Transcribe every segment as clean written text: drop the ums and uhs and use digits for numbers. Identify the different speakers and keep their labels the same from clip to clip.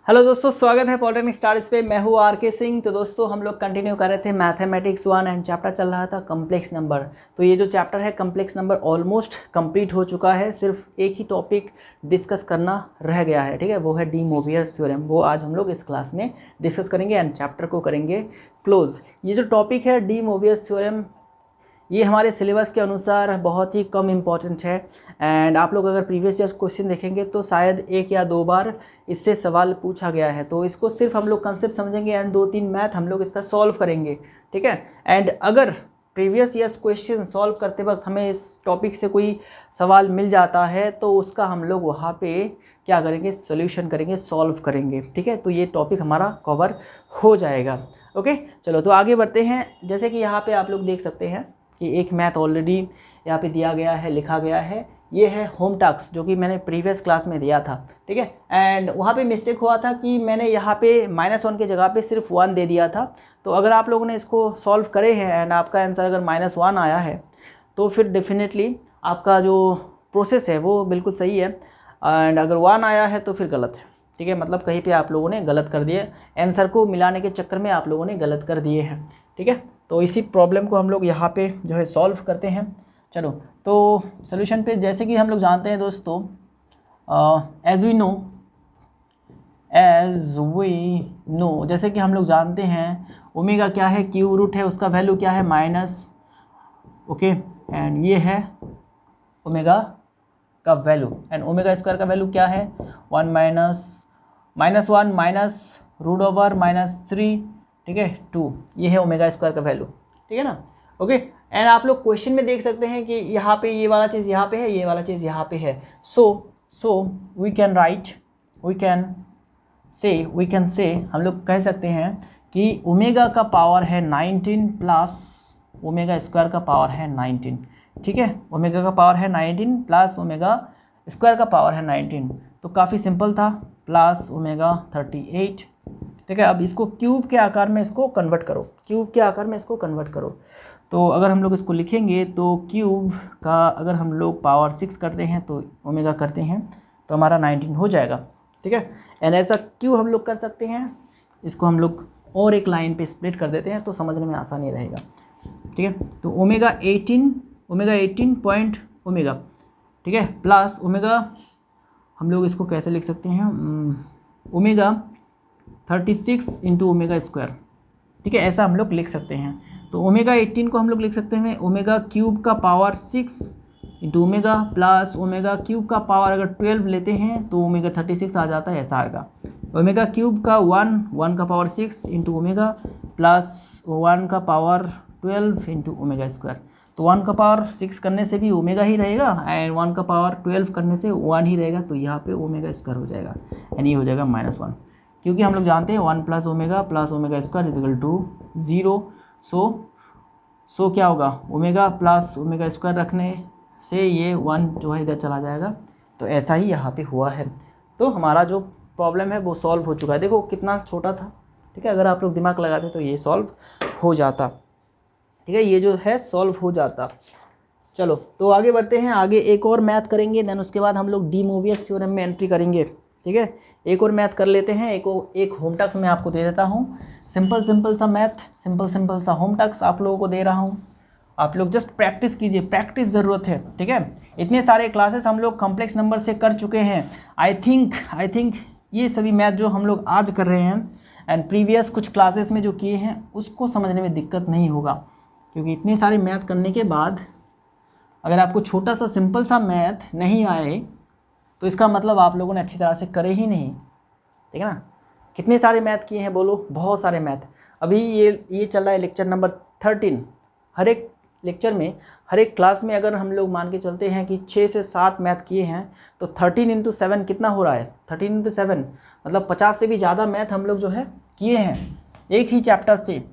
Speaker 1: Hello दोस्तों, स्वागत है पॉलिटेक्निक स्टार्स पे। मैं हूँ आर.के. सिंह। तो दोस्तों हम लोग कंटिन्यू कर रहे थे मैथमेटिक्स 1 एंड चैप्टर चल रहा था कम्प्लेक्स नंबर। तो ये जो चैप्टर है कम्प्लेक्स नंबर ऑलमोस्ट कंप्लीट हो चुका है। सिर्फ एक ही टॉपिक डिस्कस करना रह गया है, ठीक है, वो है डी मोवियस थ्योरम। वो आज हम लोग इस क्लास में डिस्कस करेंगे एंड चैप्टर को करेंगे क्लोज। ये जो टॉपिक है डी मोवियस थ्योरम, ये हमारे सिलेबस के अनुसार बहुत ही कम इम्पॉर्टेंट है एंड आप लोग अगर प्रीवियस ईयर्स क्वेश्चन देखेंगे तो शायद 1 या 2 बार इससे सवाल पूछा गया है। तो इसको सिर्फ हम लोग कंसेप्ट समझेंगे एंड 2-3 मैथ हम लोग इसका सॉल्व करेंगे, ठीक है। एंड अगर प्रीवियस ईयर्स क्वेश्चन सॉल्व करते वक्त हमें इस टॉपिक से कोई सवाल मिल जाता है तो उसका हम लोग वहाँ पे क्या करेंगे, सोल्यूशन करेंगे, सॉल्व करेंगे, ठीक है। तो ये टॉपिक हमारा कवर हो जाएगा। ओके, चलो तो आगे बढ़ते हैं। जैसे कि यहाँ पे आप लोग देख सकते हैं कि एक मैथ ऑलरेडी यहाँ पे दिया गया है, लिखा गया है। ये है होम टास्क जो कि मैंने प्रीवियस क्लास में दिया था, ठीक है। एंड वहाँ पे मिस्टेक हुआ था कि मैंने यहाँ पे -1 की जगह पे सिर्फ 1 दे दिया था। तो अगर आप लोगों ने इसको सॉल्व करे हैं एंड आपका आंसर अगर -1 आया है तो फिर डेफिनेटली आपका जो प्रोसेस है वो बिल्कुल सही है। एंड अगर 1 आया है तो फिर गलत है, ठीक है। मतलब कहीं पर आप लोगों ने गलत कर दिए, आंसर को मिलाने के चक्कर में आप लोगों ने गलत कर दिए हैं, ठीक है। तो इसी प्रॉब्लम को हम लोग यहाँ पे जो है सॉल्व करते हैं। चलो तो सोल्यूशन पे जैसे कि हम लोग जानते हैं दोस्तों, एज वी नो, जैसे कि हम लोग जानते हैं ओमेगा क्या है, क्यू रूट है, उसका वैल्यू क्या है माइनस, ओके। एंड ये है ओमेगा का वैल्यू एंड ओमेगा स्क्वायर का वैल्यू क्या है 1 -1 माइनस रूट ओवर -3, ठीक है 2। ये है ओमेगा स्क्वायर का वैल्यू, ठीक है ना, ओके। एंड आप लोग क्वेश्चन में देख सकते हैं कि यहाँ पे ये वाला चीज़ यहाँ पे है, ये वाला चीज़ यहाँ पे है। सो वी कैन से हम लोग कह सकते हैं कि ओमेगा का पावर है 19 प्लस ओमेगा स्क्वायर का पावर है 19, ठीक है। ओमेगा का पावर है 19 प्लस ओमेगा स्क्वायर का पावर है 19। तो काफ़ी सिंपल था, प्लस ओमेगा 38, ठीक है। अब इसको क्यूब के आकार में इसको कन्वर्ट करो, क्यूब के आकार में इसको कन्वर्ट करो। तो अगर हम लोग इसको लिखेंगे तो क्यूब का अगर हम लोग पावर 6 करते हैं तो ओमेगा करते हैं तो हमारा 19 हो जाएगा, ठीक है। एंड ऐसा क्यों हम लोग कर सकते हैं, इसको हम लोग और एक लाइन पे स्प्लिट कर देते हैं तो समझने में आसानी रहेगा, ठीक है। तो ओमेगा 18 पॉइंट ओमेगा, ठीक है, प्लस ओमेगा हम लोग इसको कैसे लिख सकते हैं, ओमेगा 36 इंटू ओमेगा स्क्वायर, ठीक है, ऐसा हम लोग लिख सकते हैं। तो ओमेगा 18 को हम लोग लिख सकते हैं ओमेगा क्यूब का power 6 into omega plus omega cube का पावर अगर 12 लेते हैं तो ओमेगा 36 आ जाता है, ऐसा आएगा। ओमेगा क्यूब का 1 का पावर 6 इंटू ओमेगा प्लस 1 का पावर 12 इंटू ओमेगा स्क्वायर। तो 1 का पावर 6 करने से भी ओमेगा ही रहेगा एंड 1 का पावर 12 करने से 1 ही रहेगा। तो यहाँ पे ओमेगा स्क्वायर हो जाएगा एंड ये हो जाएगा -1, क्योंकि हम लोग जानते हैं 1 plus omega square equal to 0। So क्या होगा, ओमेगा प्लस ओमेगा स्क्वायर रखने से ये 1 जो है इधर चला जाएगा। तो ऐसा ही यहाँ पे हुआ है। तो हमारा जो प्रॉब्लम है वो सॉल्व हो चुका है। देखो कितना छोटा था, ठीक है। अगर आप लोग दिमाग लगाते तो ये सॉल्व हो जाता, ठीक है, ये जो है सॉल्व हो जाता। चलो तो आगे बढ़ते हैं, आगे एक और मैथ करेंगे, देन उसके बाद हम लोग डी मोवियस थ्योरम में एंट्री करेंगे, ठीक है। एक और मैथ कर लेते हैं, एक होम टास्क मैं आपको दे देता हूँ। सिंपल सा मैथ, सिंपल सा होम टास्क आप लोगों को दे रहा हूँ। आप लोग जस्ट प्रैक्टिस कीजिए, प्रैक्टिस ज़रूरत है, ठीक है। इतने सारे क्लासेस हम लोग कॉम्प्लेक्स नंबर से कर चुके हैं। आई थिंक ये सभी मैथ जो हम लोग आज कर रहे हैं एंड प्रीवियस कुछ क्लासेस में जो किए हैं उसको समझने में दिक्कत नहीं होगा, क्योंकि इतने सारे मैथ करने के बाद अगर आपको छोटा सा सिंपल सा मैथ नहीं आए तो इसका मतलब आप लोगों ने अच्छी तरह से करे ही नहीं, ठीक है ना। कितने सारे मैथ किए हैं बोलो, बहुत सारे मैथ। अभी ये चल रहा है लेक्चर नंबर 13। हर एक लेक्चर में, हर एक क्लास में अगर हम लोग मान के चलते हैं कि 6 से 7 मैथ किए हैं तो 13 इंटू 7 कितना हो रहा है, 13 इंटू 7 मतलब 50 से भी ज़्यादा मैथ हम लोग जो है किए हैं एक ही चैप्टर से,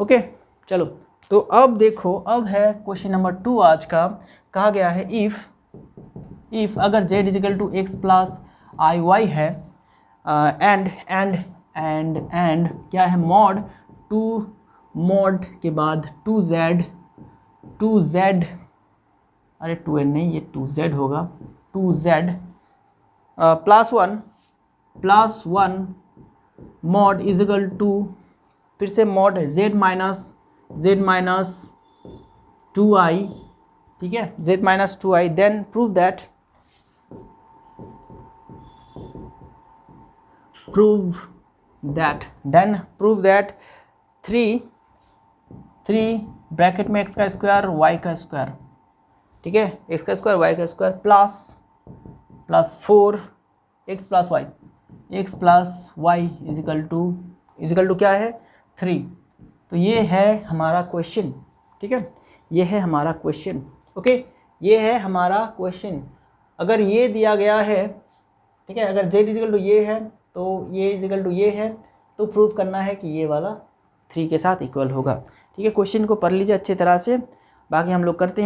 Speaker 1: ओके। चलो तो अब देखो, अब है क्वेश्चन नंबर 2 आज का। कहा गया है इफ़ अगर z equal to x plus i y है एंड क्या है मॉड के बाद 2z अरे 2n नहीं, ये 2z होगा, 2z +1 plus 1 mod is equal to, फिर से मॉड z माइनस 2i, ठीक है, z minus 2i, then prove that three bracket में x का स्क्वायर y का स्क्वायर, ठीक है, x का स्क्वायर y का square plus 4 x plus y is equal to क्या है 3। तो ये है हमारा क्वेश्चन, ठीक है, ये है हमारा क्वेश्चन, ओके, ये है हमारा क्वेश्चन। अगर ये दिया गया है, ठीक है, अगर z इज इक्वल टू ये है तो ये इज इक्वल टू ये है, तो प्रूव करना है कि ये वाला 3 के साथ इक्वल होगा, ठीक है। क्वेश्चन को पढ़ लीजिए अच्छी तरह से, बाकी हम लोग करते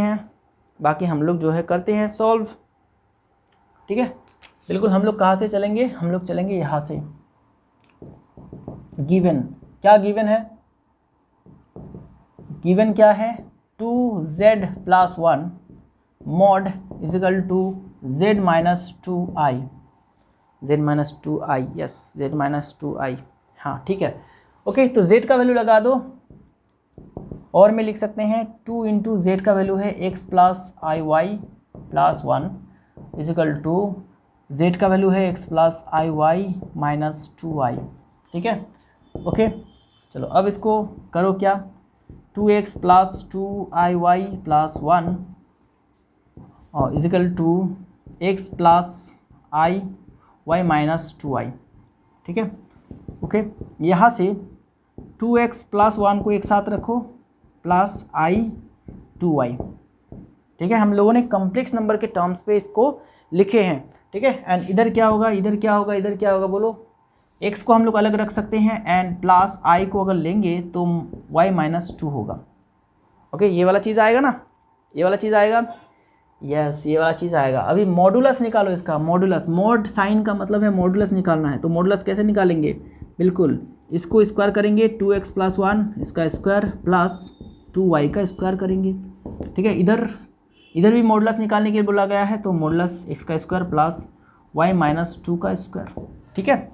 Speaker 1: हैं सॉल्व, ठीक है। बिल्कुल, हम लोग कहाँ से चलेंगे, हम लोग चलेंगे यहाँ से। गिवन क्या गिवन क्या है 2z plus 1 mod is equal to z minus 2i, yes, z minus 2i, हाँ, ठीक है, ओके। तो z का वैल्यू लगा दो, और में लिख सकते हैं 2 इंटू जेड का वैल्यू है x plus i y plus 1 equal to z का वैल्यू है x plus i y minus 2i, ठीक है, ओके। चलो अब इसको करो क्या, 2x प्लस 2iy प्लस 1 और equal to x plus i y minus 2i, ठीक है, ओके। यहाँ से 2x प्लस 1 को एक साथ रखो प्लस i 2y, ठीक है। हम लोगों ने कॉम्प्लेक्स नंबर के टर्म्स पे इसको लिखे हैं, ठीक है। एंड इधर क्या होगा बोलो, x को हम लोग अलग रख सकते हैं एंड प्लस i को अगर लेंगे तो y माइनस 2 होगा, ओके। ये वाला चीज़ आएगा ना, ये वाला चीज़ आएगा, यस, ये वाला चीज़ आएगा। अभी मॉडुलस निकालो इसका, मॉडुलस, मॉड साइन का मतलब है मॉडुलस निकालना है, तो मॉडुलस कैसे निकालेंगे, बिल्कुल इसको स्क्वायर करेंगे 2x प्लस 1 इसका स्क्वायर प्लस 2y का स्क्वायर करेंगे, ठीक है। इधर भी मॉडुलस निकालने के लिए बोला गया है, तो मॉडुलस x का स्क्वायर प्लस y माइनस 2 का स्क्वायर, ठीक है।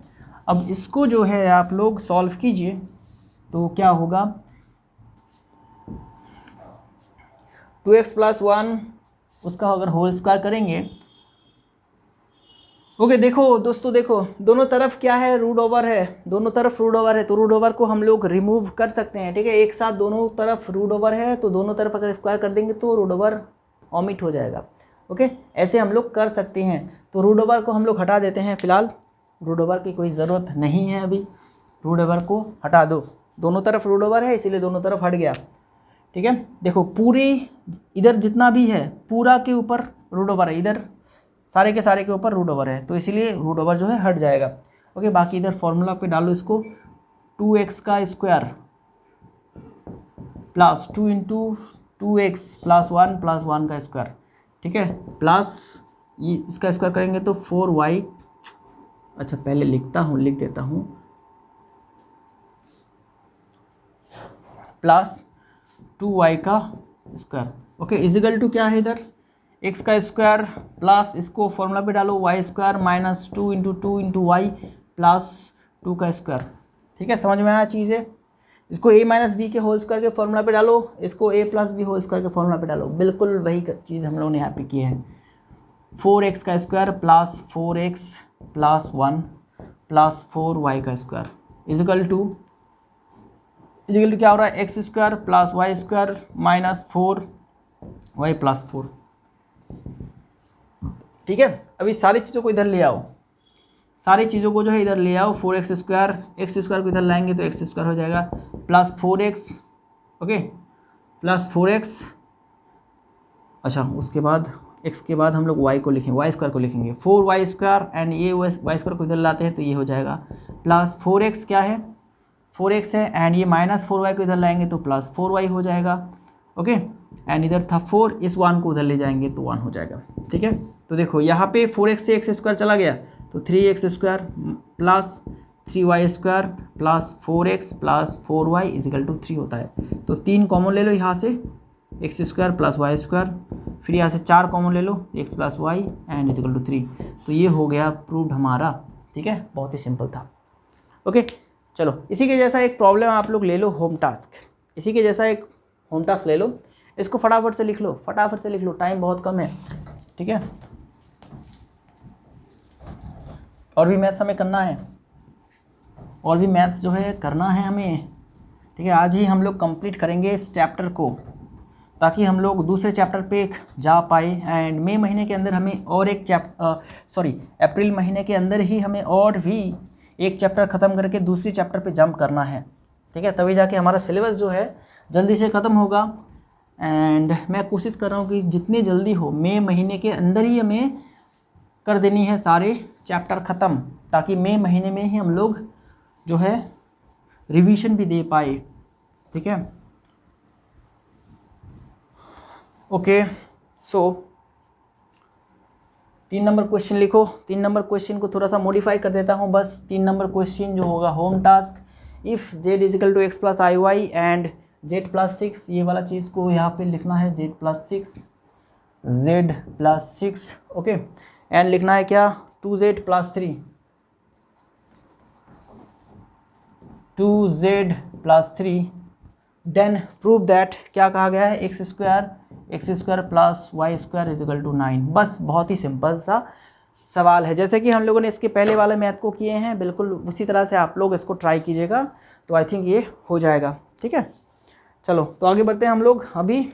Speaker 1: अब इसको जो है आप लोग सॉल्व कीजिए, तो क्या होगा 2x प्लस 1 उसका अगर होल स्क्वायर करेंगे, ओके। देखो दोस्तों, देखो दोनों तरफ क्या है, रूट ओवर है, दोनों तरफ रूट ओवर है, तो रूट ओवर को हम लोग रिमूव कर सकते हैं, ठीक है। एक साथ दोनों तरफ रूट ओवर है, तो दोनों तरफ अगर स्क्वायर कर देंगे तो रूट ओवर ओमिट हो जाएगा, ओके। ऐसे हम लोग कर सकते हैं, तो रूट ओवर को हम लोग हटा देते हैं, फिलहाल रूट ओवर की कोई ज़रूरत नहीं है, अभी रूट ओवर को हटा दो, दोनों तरफ रूट ओवर है इसीलिए दोनों तरफ हट गया, ठीक है। देखो पूरी इधर जितना भी है पूरा के ऊपर रूट ओवर है, इधर सारे के ऊपर रूट ओवर है, तो इसीलिए रूट ओवर जो है हट जाएगा, ओके। बाकी इधर फॉर्मूला पे डालो इसको, 2x का square plus 2 into 2x plus 1 plus 1 का स्क्वायर, ठीक है, प्लस ये इसका स्क्वायर करेंगे तो 4y, अच्छा पहले लिख देता हूँ प्लस 2y का स्क्वायर, ओके, इजिकल टू क्या है इधर x का स्क्वायर प्लस इसको फॉर्मूला पे डालो y square minus 2 into y plus 2 का स्क्वायर, ठीक है। समझ में आया चीज़ है, इसको a माइनस बी के होल स्क्वायर के फॉर्मूला पे डालो, इसको a plus b whole square के फॉर्मूला पे डालो, बिल्कुल वही चीज़ हम लोगों ने यहाँ पे की है। 4x का square plus 4x plus 1 plus 4y का स्क्वायर इजिकल टू क्या हो रहा है, x square plus y square minus 4y plus 4, ठीक है। अभी सारी चीज़ों को इधर ले आओ, सारी चीज़ों को जो है इधर ले आओ, 4x स्क्वायर, x स्क्वायर को इधर लाएंगे तो x स्क्वायर हो जाएगा plus 4x, okay, plus 4x, अच्छा उसके बाद x के बाद हम लोग y को लिखेंगे, y स्क्वायर को लिखेंगे 4y स्क्वायर एंड ये y स्क्वायर को इधर लाते हैं तो ये हो जाएगा प्लस 4x, क्या है 4x है, एंड ये माइनस 4y को इधर लाएंगे तो प्लस 4y हो जाएगा, ओके। एंड इधर था 4, इस 1 को उधर ले जाएंगे तो 1 हो जाएगा, ठीक है। तो देखो यहाँ पे 4x से x स्क्वायर चला गया तो 3x square plus 3y square plus 4x plus 4y equal to 3 होता है, तो 3 कॉमन ले लो यहाँ से, x square plus y square, फिर यहाँ से 4 कॉमन ले लो, x plus y and equal to 3, तो ये हो गया प्रूव्ड हमारा, ठीक है, बहुत ही सिंपल था। ओके, चलो इसी के जैसा एक प्रॉब्लम आप लोग ले लो, होम टास्क। इसी के जैसा एक होम टास्क ले लो, इसको फटाफट से लिख लो, फटाफट से लिख लो, टाइम बहुत कम है, ठीक है। और भी मैथ्स हमें करना है, और भी मैथ्स जो है करना है हमें, ठीक है। आज ही हम लोग कंप्लीट करेंगे इस चैप्टर को, ताकि हम लोग दूसरे चैप्टर पे जा पाए। एंड मई महीने के अंदर हमें और एक अप्रैल महीने के अंदर ही हमें और भी एक चैप्टर ख़त्म करके दूसरी चैप्टर पे जंप करना है, ठीक है। तभी जाके हमारा सिलेबस जो है जल्दी से ख़त्म होगा। एंड मैं कोशिश कर रहा हूँ कि जितनी जल्दी हो मई महीने के अंदर ही हमें कर देनी है सारे चैप्टर ख़त्म, ताकि मई महीने में ही हम लोग जो है रिवीजन भी दे पाए, ठीक है। ओके, सो 3 नंबर क्वेश्चन लिखो। 3 नंबर क्वेश्चन को थोड़ा सा मॉडिफाई कर देता हूँ बस। 3 नंबर क्वेश्चन जो होगा home task, if z equal to x plus i y and z plus 6, ये वाला चीज़ को यहाँ पे लिखना है z प्लस 6, ओके। एंड लिखना है क्या, 2z plus 3, 2z plus 3, then prove that, क्या कहा गया है, x square plus y square equal to 9। बस बहुत ही सिंपल सा सवाल है, जैसे कि हम लोगों ने इसके पहले वाले मैथ को किए हैं, बिल्कुल उसी तरह से आप लोग इसको ट्राई कीजिएगा, तो आई थिंक ये हो जाएगा, ठीक है। चलो तो आगे बढ़ते हैं हम लोग अभी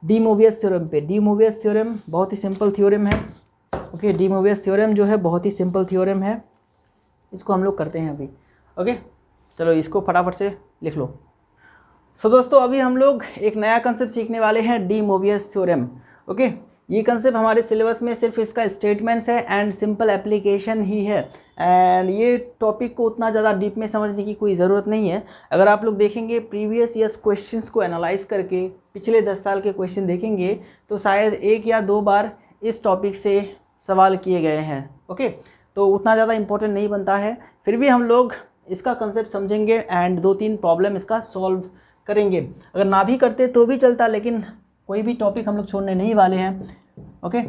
Speaker 1: डी मोवियस थ्योरम पे। डी मोवियस थ्योरम बहुत ही सिंपल थ्योरम है, ओके। डी मोवियस थ्योरम जो है बहुत ही सिंपल थ्योरम है, इसको हम लोग करते हैं अभी, ओके। चलो इसको फटाफट से लिख लो। सो दोस्तों अभी हम लोग एक नया कंसेप्ट सीखने वाले हैं, डी मोवियस थ्योरम, ओके। ये कंसेप्ट हमारे सिलेबस में सिर्फ इसका स्टेटमेंट्स है एंड सिंपल एप्लीकेशन ही है, एंड ये टॉपिक को उतना ज़्यादा डीप में समझने की कोई ज़रूरत नहीं है। अगर आप लोग देखेंगे प्रीवियस ईयर्स क्वेश्चंस को एनालाइज करके, पिछले 10 साल के क्वेश्चन देखेंगे, तो शायद 1 या 2 बार इस टॉपिक से सवाल किए गए हैं, ओके। तो उतना ज़्यादा इम्पोर्टेंट नहीं बनता है, फिर भी हम लोग इसका कंसेप्ट समझेंगे एंड 2-3 प्रॉब्लम इसका सॉल्व करेंगे। अगर ना भी करते तो भी चलता, लेकिन कोई भी टॉपिक हम लोग छोड़ने नहीं वाले हैं, ओके।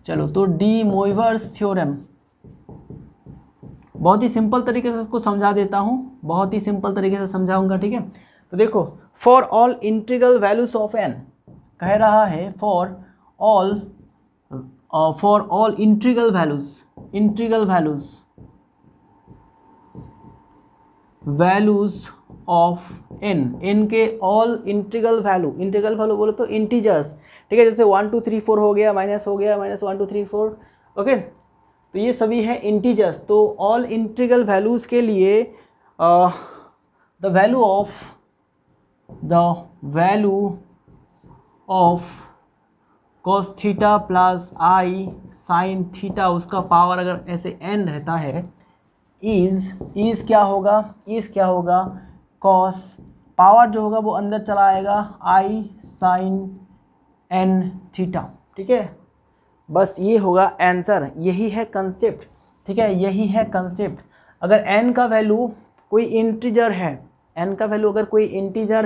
Speaker 1: चलो तो डी मोइवर्स थ्योरम, बहुत ही सिंपल तरीके से इसको समझा देता हूँ, बहुत ही सिंपल तरीके से समझाऊंगा, ठीक है। तो देखो, for all integral values of n, कह रहा है for all integral values of n के ऑल इंटीग्रल वैल्यू बोलो तो इंटीजर्स, ठीक है। जैसे 1 2 3 4 हो गया, माइनस हो गया, -1 2 3 4, ओके। तो ये सभी है इंटीजर्स। तो ऑल इंटीग्रल वैल्यूज के लिए the value of cos theta plus i sine theta, उसका पावर अगर ऐसे n रहता है, इज क्या होगा cos, पावर जो होगा वो अंदर चला आएगा i साइन n थीटा, ठीक है। बस ये होगा आंसर, यही है कंसेप्ट, ठीक है, यही है कंसेप्ट। अगर n का वैल्यू कोई इंटीजर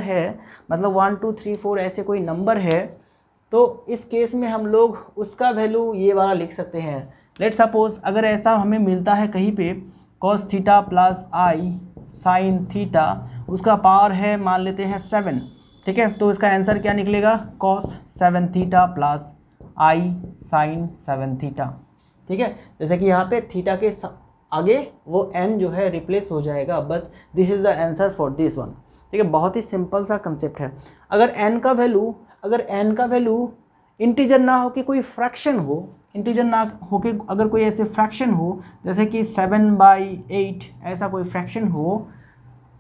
Speaker 1: है, मतलब 1 2 3 4 ऐसे कोई नंबर है, तो इस केस में हम लोग उसका वैल्यू ये वाला लिख सकते हैं। लेट सपोज अगर ऐसा हमें मिलता है कहीं पे cos theta plus i sine theta, उसका पावर है मान लेते हैं 7, ठीक है। तो इसका आंसर क्या निकलेगा, cos 7 theta plus i sign 7 theta, ठीक है। जैसे कि यहाँ पे थीटा के आगे वो n जो है रिप्लेस हो जाएगा, बस this is the answer for this one, ठीक है। बहुत ही सिंपल सा कंसेप्ट है। अगर n का वैल्यू इंटीजर ना हो कि कोई फ्रैक्शन हो, अगर कोई ऐसे फ्रैक्शन हो जैसे कि 7/8 ऐसा कोई फ्रैक्शन हो,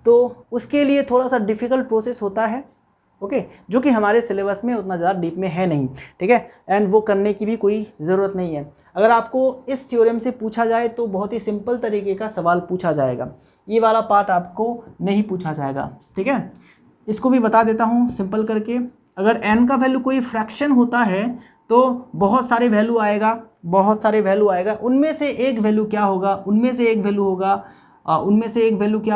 Speaker 1: तो उसके लिए थोड़ा सा डिफ़िकल्ट प्रोसेस होता है, ओके, जो कि हमारे सिलेबस में उतना ज़्यादा डीप में है नहीं, ठीक है। एंड वो करने की भी कोई ज़रूरत नहीं है। अगर आपको इस थ्योरम से पूछा जाए तो बहुत ही सिंपल तरीके का सवाल पूछा जाएगा, ये वाला पार्ट आपको नहीं पूछा जाएगा, ठीक है। इसको भी बता देता हूँ सिंपल करके। अगर n का वैल्यू कोई फ्रैक्शन होता है तो बहुत सारे वैल्यू आएगा, उनमें से एक वैल्यू क्या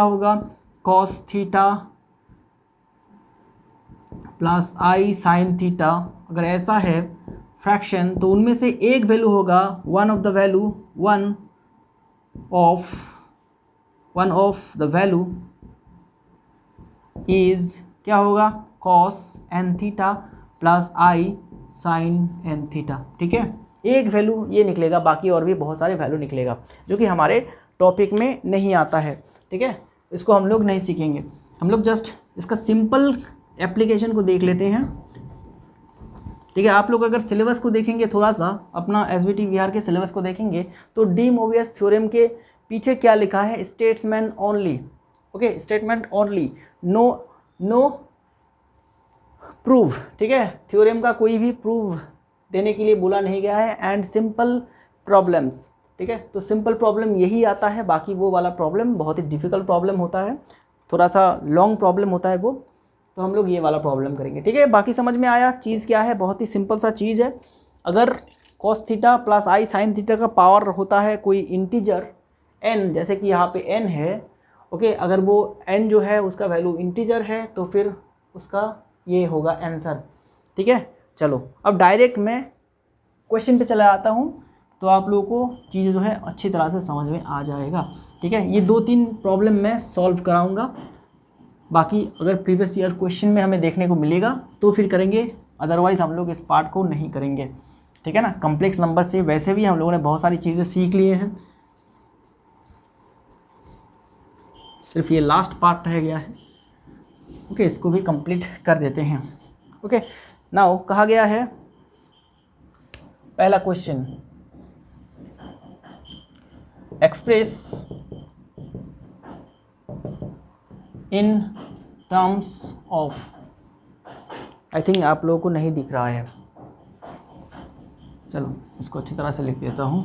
Speaker 1: होगा, cos theta plus i sine theta. अगर ऐसा है फ्रैक्शन तो उनमें से एक वैल्यू होगा, one of one of the value is क्या होगा, cos N theta plus i sign N theta. ठीक है, एक वैल्यू ये निकलेगा, बाकी और भी बहुत सारे वैल्यू निकलेगा जो कि हमारे टॉपिक में नहीं आता है। ठीक है, इसको हम लोग नहीं सीखेंगे, हम लोग जस्ट इसका सिंपल एप्लीकेशन को देख लेते हैं। ठीक है, आप लोग अगर सिलेबस को देखेंगे, थोड़ा सा अपना एसवीटी बिहार के सिलेबस को देखेंगे तो डी मोवियस थ्योरम के पीछे क्या लिखा है, statement only. Okay, statement only, no prove. ठीक है, थ्योरम का कोई भी प्रूव देने के लिए बोला नहीं गया है, एंड सिंपल प्रॉब्लम्स। ठीक है, तो सिंपल प्रॉब्लम यही आता है, बाकी वो वाला प्रॉब्लम बहुत ही डिफ़िकल्ट प्रॉब्लम होता है, थोड़ा सा लॉन्ग प्रॉब्लम होता है वो, तो हम लोग ये वाला प्रॉब्लम करेंगे। ठीक है, बाकी समझ में आया चीज़ क्या है, बहुत ही सिंपल सा चीज़ है। अगर cos theta plus i sine theta का पावर होता है कोई इंटीजर n, जैसे कि यहाँ पे n है, ओके, अगर वो n जो है उसका वैल्यू इंटीजर है तो फिर उसका ये होगा आंसर। ठीक है, चलो अब डायरेक्ट मैं क्वेश्चन पे चला आता हूँ, तो आप लोगों को चीज़ें जो है अच्छी तरह से समझ में आ जाएगा। ठीक है, ये 2-3 प्रॉब्लम मैं सॉल्व कराऊंगा, बाकी अगर प्रीवियस ईयर क्वेश्चन में हमें देखने को मिलेगा तो फिर करेंगे, अदरवाइज़ हम लोग इस पार्ट को नहीं करेंगे। ठीक है ना, कॉम्प्लेक्स नंबर से वैसे भी हम लोगों ने बहुत सारी चीज़ें सीख लिए हैं, सिर्फ ये लास्ट पार्ट रह गया है। ओके, इसको भी कंप्लीट कर देते हैं। ओके, नाउ कहा गया है पहला question, express in terms of, I think आप लोगों को नहीं दिख रहा है, चलो इसको अच्छी तरह से लिख देता हूँ।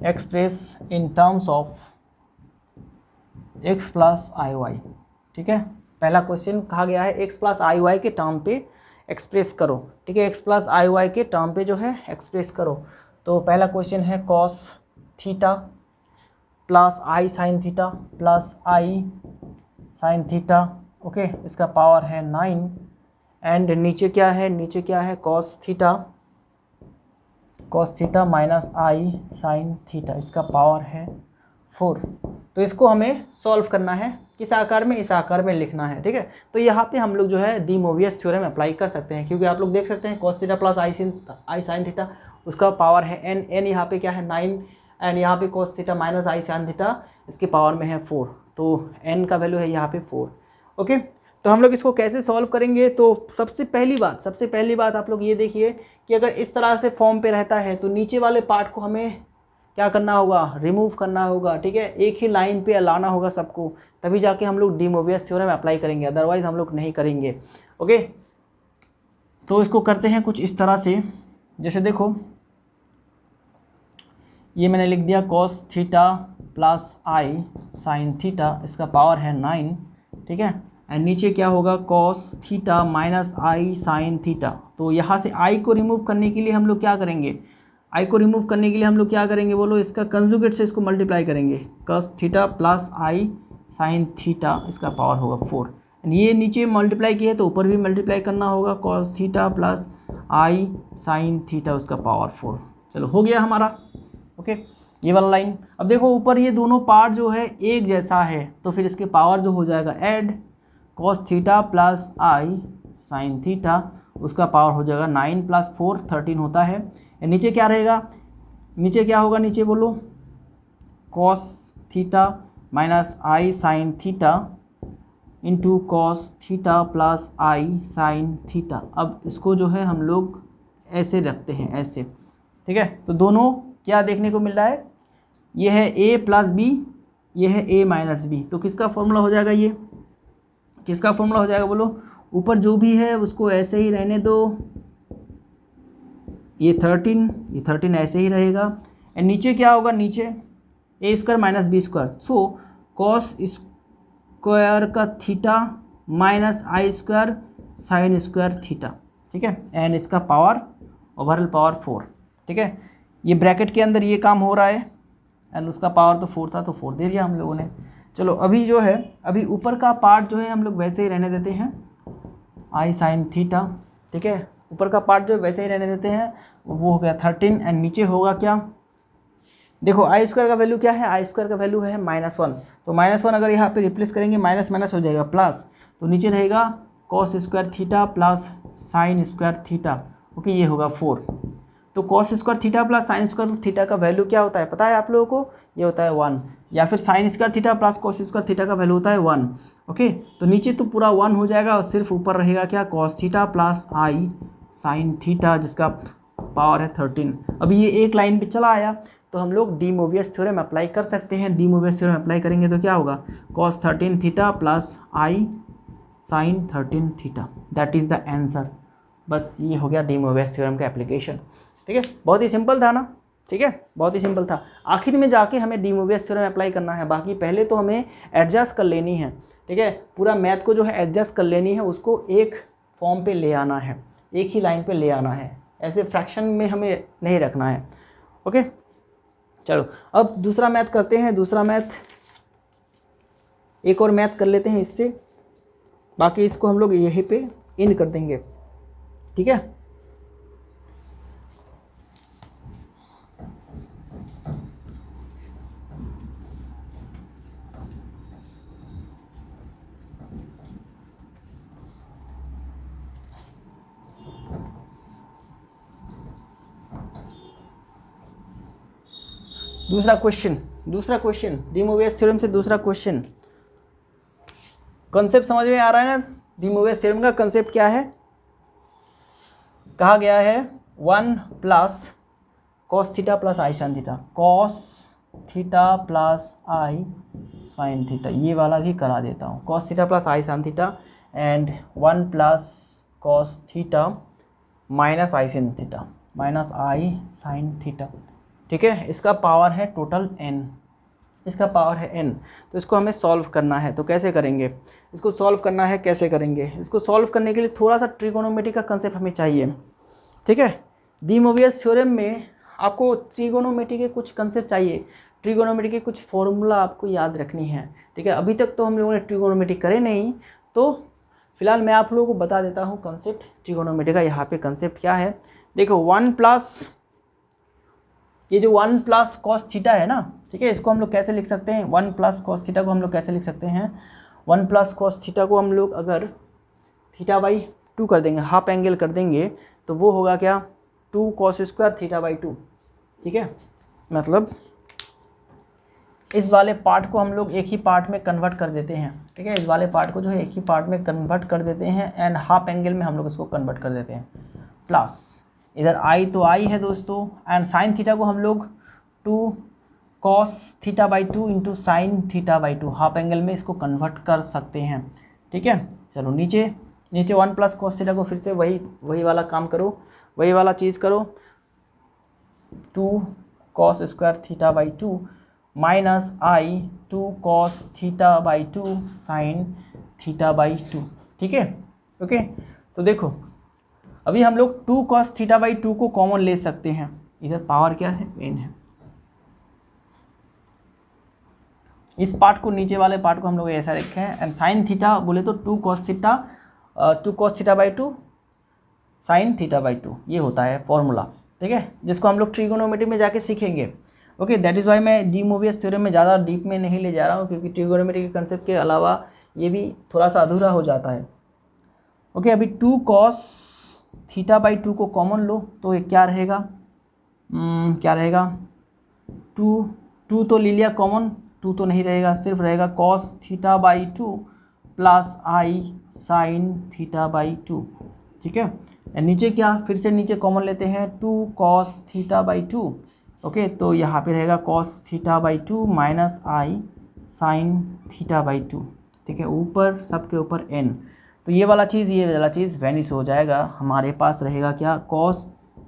Speaker 1: Express in terms of x plus i y. ठीक है, पहला क्वेश्चन कहा गया है x प्लस आई वाई के टर्म पे एक्सप्रेस करो। ठीक है, x प्लस आई वाई के टर्म पे जो है एक्सप्रेस करो। तो पहला क्वेश्चन है cos theta plus i sine theta plus i sine theta. Okay, इसका पावर है 9, एंड नीचे क्या है, नीचे क्या है, cos theta minus i sine theta, इसका पावर है 4। तो इसको हमें सॉल्व करना है, किस आकार में, इस आकार में लिखना है। ठीक है, तो यहाँ पे हम लोग जो है डी मोवियस थ्योरम अप्लाई कर सकते हैं, क्योंकि आप लोग देख सकते हैं cos theta plus i sine theta, उसका पावर है n यहाँ पे क्या है 9, एंड यहाँ पे cos theta minus i sine theta इसके पावर में है 4, तो n का वैल्यू है यहाँ पे 4। ओके, तो हम लोग इसको कैसे सॉल्व करेंगे, तो सबसे पहली बात आप लोग ये देखिए कि अगर इस तरह से फॉर्म पे रहता है तो नीचे वाले पार्ट को हमें क्या करना होगा, रिमूव करना होगा। ठीक है, एक ही लाइन पे लाना होगा सबको, तभी जाके हम लोग डी मोवियस थ्योरम अप्लाई करेंगे, अदरवाइज हम लोग नहीं करेंगे। ओके, तो इसको करते हैं कुछ इस तरह से, जैसे देखो ये मैंने लिख दिया cos theta plus i sine theta, इसका पावर है 9। ठीक है, एंड नीचे क्या होगा, cos theta minus i sine theta. तो यहाँ से आई को रिमूव करने के लिए हम लोग क्या करेंगे, बोलो, इसका कंजुगेट से इसको मल्टीप्लाई करेंगे, cos theta plus i sine theta, इसका पावर होगा 4। ये नीचे मल्टीप्लाई किए तो ऊपर भी मल्टीप्लाई करना होगा, cos theta plus i sine theta, उसका पावर 4। चलो हो गया हमारा। ओके, ये वाला लाइन। अब देखो ऊपर ये दोनों पार्ट जो है एक जैसा है, तो फिर इसके पावर जो हो जाएगा add cos theta plus i sine theta, उसका पावर हो जाएगा 9 प्लस 4 13 होता है। नीचे क्या रहेगा, नीचे क्या होगा, नीचे बोलो cos theta minus i sine theta into cos theta plus i sine theta. अब इसको जो है हम लोग ऐसे रखते हैं, ऐसे। ठीक है, तो दोनों क्या देखने को मिल रहा है, ये है a प्लस बी, ये है a माइनस बी। तो किसका फॉर्मूला हो जाएगा, ये किसका फॉर्मूला हो जाएगा, बोलो, ऊपर जो भी है उसको ऐसे ही रहने दो, ये 13 ऐसे ही रहेगा, एंड नीचे क्या होगा, नीचे a square minus b square, so cos square का theta minus i square sine square theta. ठीक है, एंड इसका पावर ओवरऑल पावर 4। ठीक है, ये ब्रैकेट के अंदर ये काम हो रहा है, एंड उसका पावर तो 4 था, तो 4 दे दिया हम लोगों ने। चलो अभी जो है, अभी ऊपर का पार्ट जो है हम लोग वैसे ही रहने देते हैं, आई साइन थीटा। ठीक है, ऊपर का पार्ट जो है वैसे ही रहने देते हैं, वो हो गया 13 एंड नीचे होगा क्या, देखो आई स्क्वायर का वैल्यू क्या है, आई स्क्वायर का वैल्यू है -1, तो -1 अगर यहाँ पे रिप्लेस करेंगे माइनस माइनस हो जाएगा प्लस, तो नीचे रहेगा cos square theta plus sign square theta, okay ये होगा 4। तो cos square theta plus sign square theta का वैल्यू क्या होता है पता है आप लोगों को, ये होता है 1, या फिर sign square theta plus cos square theta का वैल्यू होता है 1, ओके। तो नीचे तो पूरा 1 हो जाएगा और सिर्फ ऊपर रहेगा क्या, cos theta plus i sine theta जिसका पावर है 13। अभी ये एक लाइन पे चला आया तो हम लोग डी मोवियस थ्योरम अप्लाई कर सकते हैं। डी मोवियस थ्योरम अप्लाई करेंगे तो क्या होगा, cos 13 theta plus i sine 13 theta, that is the answer. बस ये हो गया डी मोवियस थ्योरम का एप्लीकेशन, ठीक है। बहुत ही सिंपल था ना, ठीक है, बहुत ही सिंपल था। आखिर में जाके हमें डी मोवियस थ्योरम अप्लाई करना है, बाकी पहले तो हमें एडजस्ट कर लेनी है, ठीक है। पूरा मैथ को जो है एडजस्ट कर लेनी है, उसको एक फॉर्म पे ले आना है, एक ही लाइन पे ले आना है, ऐसे फ्रैक्शन में हमें नहीं रखना है, ओके। चलो अब दूसरा मैथ करते हैं, दूसरा मैथ एक और मैथ कर लेते हैं इससे, बाकी इसको हम लोग यहीं पे इन कर देंगे, ठीक है। दूसरा क्वेश्चन डी मोवियस थ्योरम से दूसरा क्वेश्चन। कॉन्सेप्ट समझ में आ रहा है ना, डी मोवियस थ्योरम का कॉन्सेप्ट क्या है, कहा गया है 1 plus cos theta plus i sine theta, cos theta plus i sine theta, ये वाला भी करा देता हूँ, cos theta plus i sine theta and 1 plus cos theta minus i sine theta minus i sine theta, ठीक है। इसका power है टोटल n, इसका पावर है n, तो इसको हमें सॉल्व करना है। तो कैसे करेंगे इसको, सॉल्व करना है कैसे करेंगे इसको, सॉल्व करने के लिए थोड़ा सा ट्रिगोनोमेट्री का कंसेप्ट हमें चाहिए, ठीक है। डी मोवियस थ्योरम में आपको ट्रिगोनोमेट्री के कुछ कंसेप्ट चाहिए, ट्रिगोनोमेट्री के कुछ फॉर्मूला आपको याद रखनी है, ठीक है। अभी तक तो हम लोगों ने ट्रिगोनोमेट्री करे नहीं, तो फिलहाल मैं आप लोगों को बता देता हूँ कंसेप्ट ट्रिगोनोमेट्री का। यहाँ पे कंसेप्ट क्या है, देखो 1 प्लस, ये जो 1 प्लस कॉस थीटा है ना, ठीक है, इसको हम लोग कैसे लिख सकते हैं, 1 प्लस कॉस थीटा को हम लोग कैसे लिख सकते हैं, 1 प्लस कॉस थीटा को हम लोग अगर थीटा बाई 2 कर देंगे, हाफ एंगल कर देंगे, तो वो होगा क्या, 2 कॉस स्क्वायर थीटा बाई 2, ठीक है। मतलब इस वाले पार्ट को हम लोग एक ही पार्ट में कन्वर्ट कर देते हैं, ठीक है, इस वाले पार्ट को जो है एक ही पार्ट में कन्वर्ट कर देते हैं एंड हाफ एंगल में हम लोग इसको कन्वर्ट कर देते हैं, प्लस इधर आई तो आई है दोस्तों, एंड साइन थीटा को हम लोग 2 cos theta by 2 into sine theta by 2, half angle में इसको कन्वर्ट कर सकते हैं, ठीक है। चलो नीचे 1 प्लस कॉस थीटा को फिर से वही वाला काम करो, वही वाला चीज़ करो, 2 cos square theta by 2 minus I 2 cos theta by 2 sine theta by 2, ठीक है, ओके। तो देखो अभी हम लोग 2 कॉस थीटा बाई 2 को कॉमन ले सकते हैं, इधर पावर क्या है, n है, इस पार्ट को, नीचे वाले पार्ट को हम लोग ऐसा रखे हैं, एंड साइन थीटा बोले तो 2 cos theta by 2 sine theta by 2, ये होता है फॉर्मूला, ठीक है, जिसको हम लोग ट्रिगोनोमेट्री में जाके सीखेंगे, ओके। दैट इज़ वाई मैं डी मोवियस थ्योरम में ज़्यादा डीप में नहीं ले जा रहा हूँ, क्योंकि ट्रिगोनोमेट्री के कंसेप्ट के अलावा ये भी थोड़ा सा अधूरा हो जाता है, ओके। अभी 2 कॉस थीटा बाई 2 को कॉमन लो तो ये क्या रहेगा, क्या रहेगा, 2 तो ले लिया कॉमन, 2 तो नहीं रहेगा, सिर्फ रहेगा cos theta by 2 plus i sine theta by 2, ठीक है। नीचे क्या, फिर से नीचे कॉमन लेते हैं, 2 कॉस थीटा बाई 2, ओके। तो यहाँ पे रहेगा cos theta by 2 minus i sine theta by 2, ठीक है, ऊपर सबके ऊपर n, तो ये वाला चीज़ वैनिश हो जाएगा, हमारे पास रहेगा क्या, cos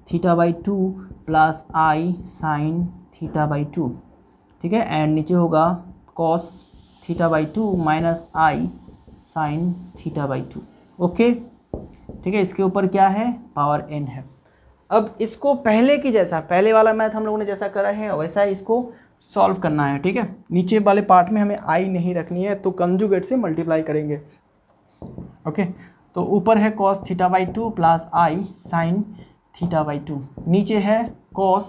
Speaker 1: theta by 2 plus i sine theta by 2, ठीक है, एंड नीचे होगा cos theta by 2 minus i sine theta by 2, okay, ठीक है। इसके ऊपर क्या है, पावर n है। अब इसको पहले की जैसा, पहले वाला मैथ हम लोगों ने जैसा करा है वैसा इसको सॉल्व करना है, ठीक है। नीचे वाले पार्ट में हमें आई नहीं रखनी है, तो कंजुगेट से मल्टीप्लाई करेंगे, ओके। तो ऊपर है cos theta by 2 plus i sine theta by 2, नीचे है cos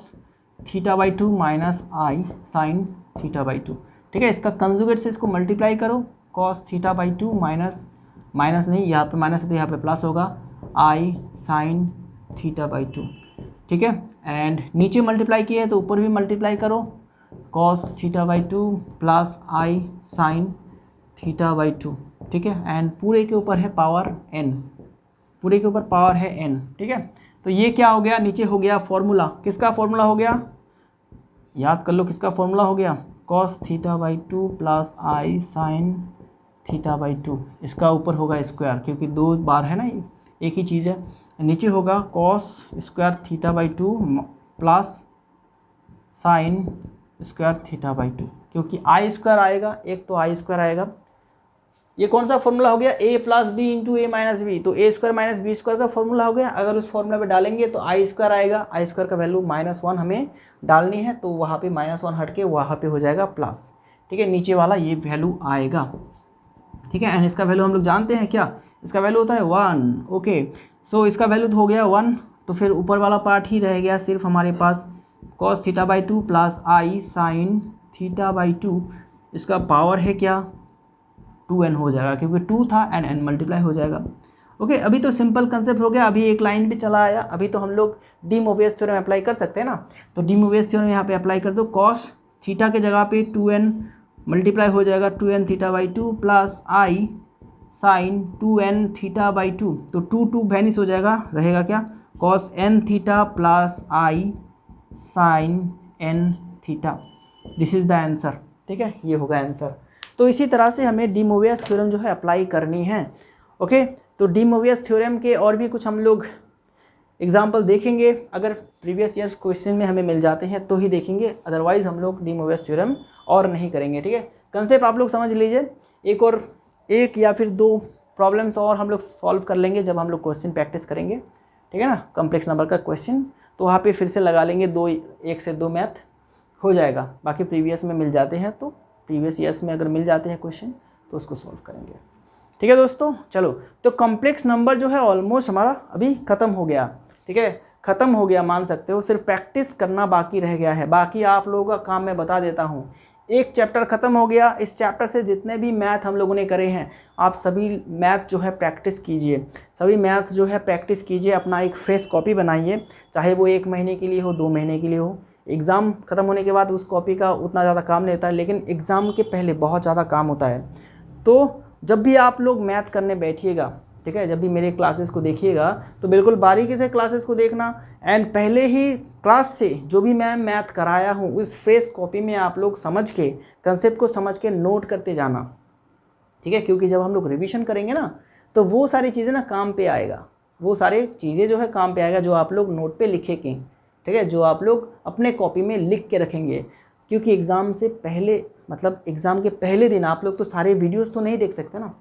Speaker 1: theta by 2 minus i sine theta by 2। ठीक है, इसका कंजुगेट से इसको मल्टीप्लाई करो, cos थीटा बाई 2 माइनस नहीं, यहाँ पे माइनस है तो यहाँ पे प्लस होगा, आई साइन थीटा बाई 2। ठीक है, एंड नीचे मल्टीप्लाई किया है तो ऊपर भी मल्टीप्लाई करो, cos theta by 2 plus i sine theta by 2। ठीक है, एंड पूरे के ऊपर है पावर n, पूरे के ऊपर पावर है n। ठीक है, तो ये क्या हो गया, नीचे हो गया फॉर्मूला, किसका फॉर्मूला हो गया, याद कर लो किसका फॉर्मूला हो गया, cos theta by 2 plus i sine theta by 2, इसका ऊपर होगा स्क्वायर क्योंकि 2 बार है ना, एक ही चीज़ है। नीचे होगा cos square theta by 2 plus sign square theta by 2, क्योंकि आई स्क्वायर आएगा, एक तो आई स्क्वायर आएगा। ये कौन सा फॉर्मूला हो गया, a plus b into a minus b, तो a square minus b square का फॉर्मूला हो गया। अगर उस फॉर्मूला पे डालेंगे तो आई स्क्वायर आएगा, आई स्क्वायर का वैल्यू -1 हमें डालनी है, तो वहाँ पे -1 हट के वहाँ पे हो जाएगा प्लस। ठीक है, नीचे वाला ये वैल्यू आएगा। ठीक है, एंड इसका वैल्यू हम लोग जानते हैं क्या, इसका वैल्यू होता है 1। ओके, सो इसका वैल्यू तो हो गया 1, तो फिर ऊपर वाला पार्ट ही रह गया सिर्फ हमारे पास, cos theta by 2 plus i sine theta by 2, इसका पावर है क्या 2n हो जाएगा, क्योंकि 2 था एंड n मल्टीप्लाई हो जाएगा। ओके, अभी तो सिंपल कंसेप्ट हो गया, अभी एक लाइन भी चला आया। अभी तो हम लोग डी मोवियस थ्योरम अप्लाई कर सकते हैं ना, तो डी मोवियस थ्योरम यहाँ पे अप्लाई कर दो, cos थीटा के जगह पे 2n मल्टीप्लाई हो जाएगा 2n theta by 2 plus i sine 2n theta by 2, तो 2 वैनिश हो जाएगा, रहेगा क्या cos n theta plus i sine n theta. This is the answer. ठीक है, ये होगा आंसर। तो इसी तरह से हमें डी मोवियस थ्योरम जो है अप्लाई करनी है। ओके, तो डी मोवियस थ्योरम के और भी कुछ हम लोग एग्जाम्पल देखेंगे, अगर प्रीवियस ईयर्स क्वेश्चन में हमें मिल जाते हैं तो ही देखेंगे, अदरवाइज हम लोग डी मोवियस थ्योरम और नहीं करेंगे। ठीक है, कंसेप्ट आप लोग समझ लीजिए, एक या फिर 2 प्रॉब्लम्स और हम लोग सॉल्व कर लेंगे जब हम लोग क्वेश्चन प्रैक्टिस करेंगे। ठीक है ना, कम्प्लेक्स नंबर का क्वेश्चन, तो वहाँ पे फिर से लगा लेंगे 1 से 2 मैथ हो जाएगा। बाकी प्रीवियस में मिल जाते हैं, तो प्रीवियस ईयर्स में अगर मिल जाते हैं क्वेश्चन तो उसको सॉल्व करेंगे। ठीक है दोस्तों, चलो, तो कॉम्प्लेक्स नंबर जो है ऑलमोस्ट हमारा अभी ख़त्म हो गया। ठीक है, ख़त्म हो गया मान सकते हो, सिर्फ प्रैक्टिस करना बाकी रह गया है। बाकी आप लोगों का काम मैं बता देता हूँ, एक चैप्टर ख़त्म हो गया। इस चैप्टर से जितने भी मैथ हम लोगों ने करे हैं, आप सभी मैथ जो है प्रैक्टिस कीजिए, सभी मैथ जो है प्रैक्टिस कीजिए। अपना एक फ्रेश कॉपी बनाइए, चाहे वो 1 महीने के लिए हो, 2 महीने के लिए हो। एग्ज़ाम ख़त्म होने के बाद उस कॉपी का उतना ज़्यादा काम नहीं होता है, लेकिन एग्ज़ाम के पहले बहुत ज़्यादा काम होता है। तो जब भी आप लोग मैथ करने बैठिएगा, ठीक है, जब भी मेरे क्लासेस को देखिएगा तो बिल्कुल बारीकी से क्लासेस को देखना, एंड पहले ही क्लास से जो भी मैं मैथ कराया हूँ उस फ्रेश कॉपी में आप लोग समझ के, कंसेप्ट को समझ के नोट करते जाना। ठीक है, क्योंकि जब हम लोग रिवीजन करेंगे ना, तो वो सारी चीज़ें ना काम पे आएगा, वो सारी चीज़ें जो है काम पे आएगा, जो आप लोग नोट पे लिखेंगे। ठीक है, जो आप लोग अपने कॉपी में लिख के रखेंगे, क्योंकि एग्ज़ाम से पहले, मतलब एग्ज़ाम के पहले दिन आप लोग तो सारे वीडियोस तो नहीं देख सकते ना,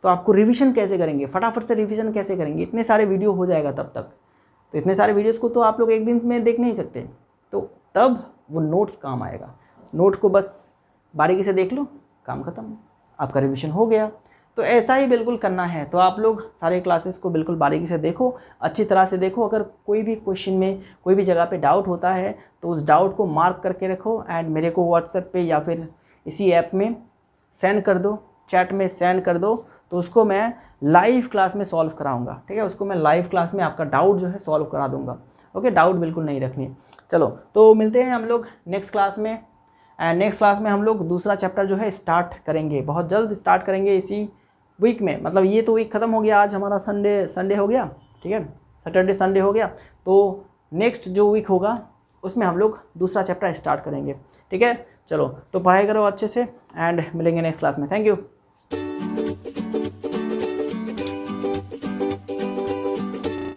Speaker 1: तो आपको रिवीजन कैसे करेंगे, फटाफट से रिवीजन कैसे करेंगे, इतने सारे वीडियो हो जाएगा तब तक। तो इतने सारे वीडियोस को तो आप लोग एक दिन में देख नहीं सकते, तो तब वो नोट्स काम आएगा। नोट को बस बारीकी से देख लो, काम ख़त्म, आपका रिवीजन हो गया। तो ऐसा ही बिल्कुल करना है। तो आप लोग सारे क्लासेस को बिल्कुल बारीकी से देखो, अच्छी तरह से देखो। अगर कोई भी क्वेश्चन में कोई भी जगह पे डाउट होता है तो उस डाउट को मार्क करके रखो, एंड मेरे को व्हाट्सएप पे या फिर इसी ऐप में सेंड कर दो, चैट में सेंड कर दो, तो उसको मैं लाइव क्लास में सॉल्व कराऊंगा। ठीक है, उसको मैं लाइव क्लास में आपका डाउट जो है सॉल्व करा दूंगा। ओके, डाउट बिल्कुल नहीं रखनी। चलो, तो मिलते हैं हम लोग नेक्स्ट क्लास में, एंड नेक्स्ट क्लास में हम लोग दूसरा चैप्टर जो है स्टार्ट करेंगे, बहुत जल्द स्टार्ट करेंगे इसी वीक में। मतलब ये तो वीक ख़त्म हो गया, आज हमारा संडे हो गया। ठीक है, सैटरडे संडे हो गया, तो नेक्स्ट जो वीक होगा उसमें हम लोग दूसरा चैप्टर स्टार्ट करेंगे। ठीक है, चलो, तो पढ़ाई करो अच्छे से, एंड मिलेंगे नेक्स्ट क्लास में। Thank you.